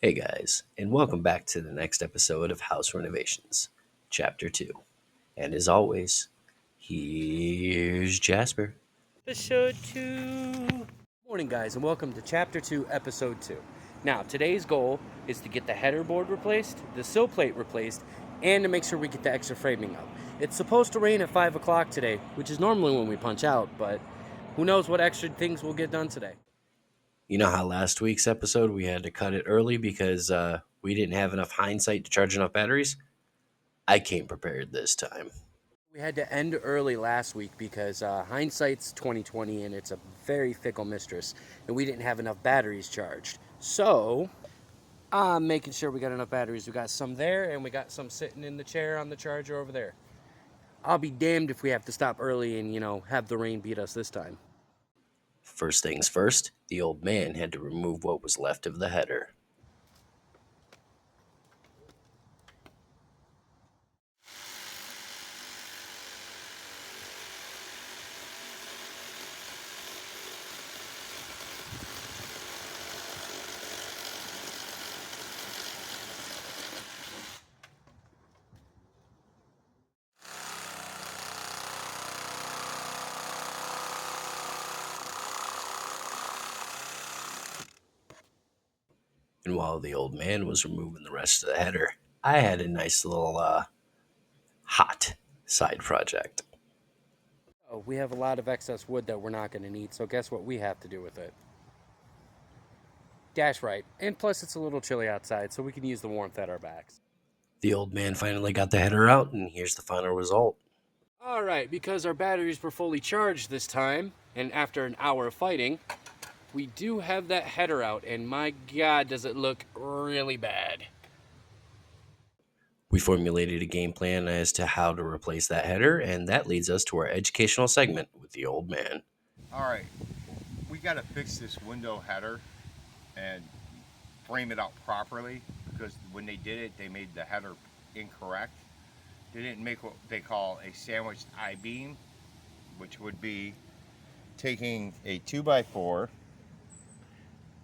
Hey guys, and welcome back to the next episode of House Renovations, Chapter 2. And as always, here's Jasper. Episode 2. Morning, guys, and welcome to Chapter 2, Episode 2. Now, today's goal is to get the header board replaced, the sill plate replaced, and to make sure we get the extra framing up. It's supposed to rain at 5 o'clock today, which is normally when we punch out, but who knows what extra things we'll get done today. You know how last week's episode we had to cut it early because we didn't have enough hindsight to charge enough batteries? I came prepared this time. We had to end early last week because hindsight's 2020 and it's a very fickle mistress, and we didn't have enough batteries charged. So, I'm making sure we got enough batteries. We got some there, and we got some sitting in the chair on the charger over there. I'll be damned if we have to stop early and, have the rain beat us this time. First things first, the old man had to remove what was left of the header. And while the old man was removing the rest of the header, I had a nice little hot side project. Oh, we have a lot of excess wood that we're not going to need, so guess what we have to do with it? Dash right. And plus, it's a little chilly outside, so we can use the warmth at our backs. The old man finally got the header out, and here's the final result. All right, because our batteries were fully charged this time, and after an hour of fighting, we do have that header out, and my god, does it look really bad. We formulated a game plan as to how to replace that header, and that leads us to our educational segment with the old man. All right, we got to fix this window header and frame it out properly because when they did it, they made the header incorrect. They didn't make what they call a sandwiched I-beam, which would be taking a 2x4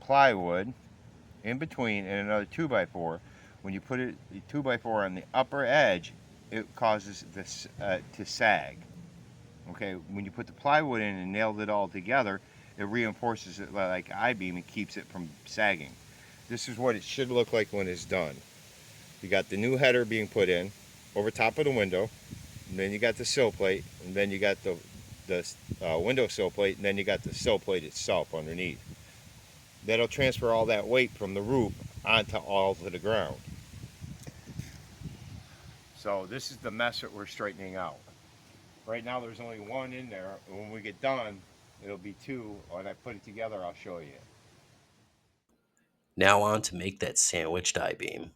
plywood in between and another 2x4. When you put the 2x4 on the upper edge, it causes this to sag. Okay, when you put the plywood in and nailed it all together, it reinforces it like I-beam and keeps it from sagging. This is what it should look like when it's done. You got the new header being put in over top of the window, and then you got the sill plate, and then you got the window sill plate, and then you got the sill plate itself underneath. That'll transfer all that weight from the roof onto all to the ground. So this is the mess that we're straightening out. Right now there's only one in there, and when we get done, it'll be two. When I put it together, I'll show you. Now on to make that sandwiched I-beam.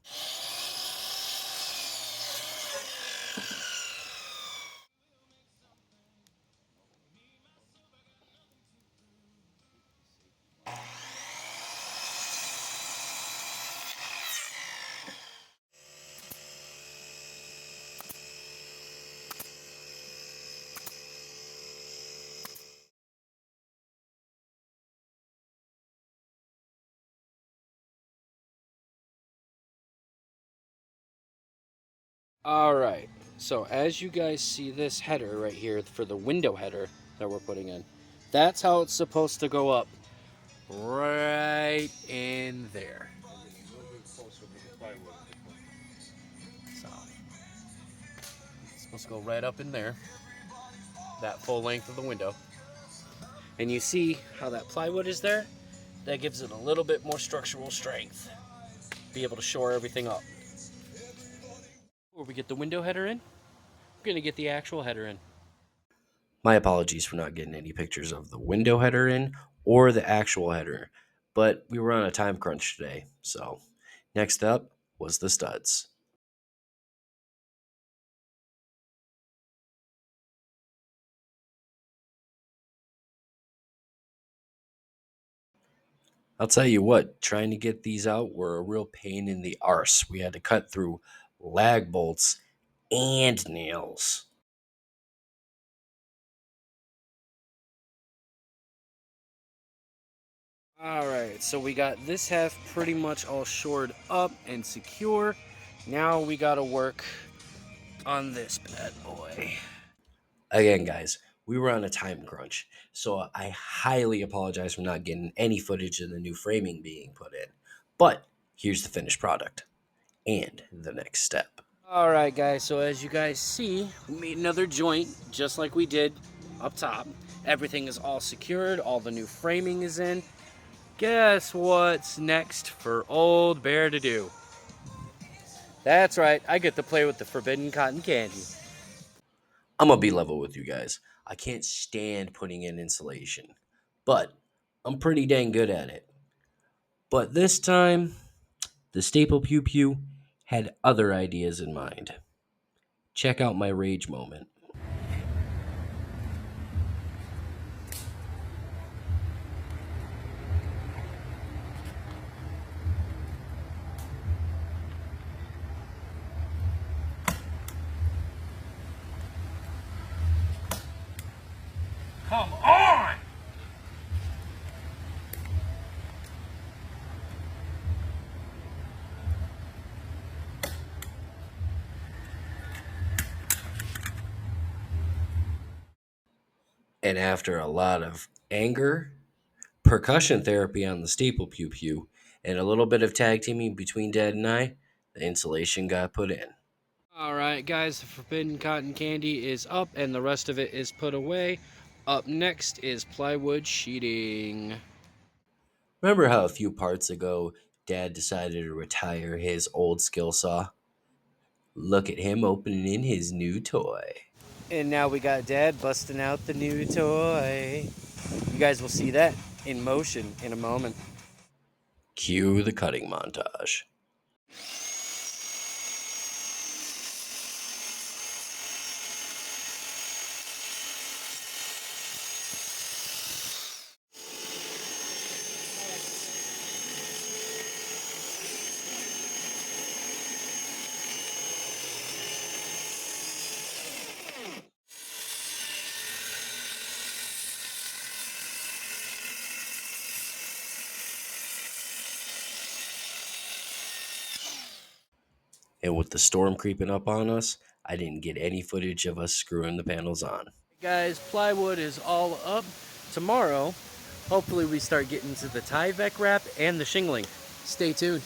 All right, so as you guys see this header right here for the window header that we're putting in, that's how it's supposed to go up, right in there. So it's supposed to go right up in there, that full length of the window. And you see how that plywood is there? That gives it a little bit more structural strength. Be able to shore everything up. Before we get the window header in, we're going to get the actual header in. My apologies for not getting any pictures of the window header in or the actual header, but we were on a time crunch today. So, next up was the studs. I'll tell you what, trying to get these out were a real pain in the arse. We had to cut through lag bolts and nails. All right, so we got this half pretty much all shored up and secure. Now we got to work on this bad boy. Again, guys, we were on a time crunch, so I highly apologize for not getting any footage of the new framing being put in. But here's the finished product and the next step. All right, guys, so as you guys see, we made another joint just like we did up top. Everything is all secured, all the new framing is in. Guess what's next for old Bear to do? That's right, I get to play with the forbidden cotton candy. I'm gonna be level with you guys. I can't stand putting in insulation, but I'm pretty dang good at it. But this time, the Staple Pew Pew had other ideas in mind. Check out my rage moment. Come on! And after a lot of anger, percussion therapy on the Staple Pew Pew, and a little bit of tag teaming between Dad and I, the insulation got put in. All right, guys, the forbidden cotton candy is up and the rest of it is put away. Up next is plywood sheeting. Remember how a few parts ago Dad decided to retire his old skill saw? Look at him opening his new toy. And now we got Dad busting out the new toy. You guys will see that in motion in a moment. Cue the cutting montage. And with the storm creeping up on us, I didn't get any footage of us screwing the panels on. Guys, plywood is all up. Tomorrow, hopefully we start getting to the Tyvek wrap and the shingling. Stay tuned.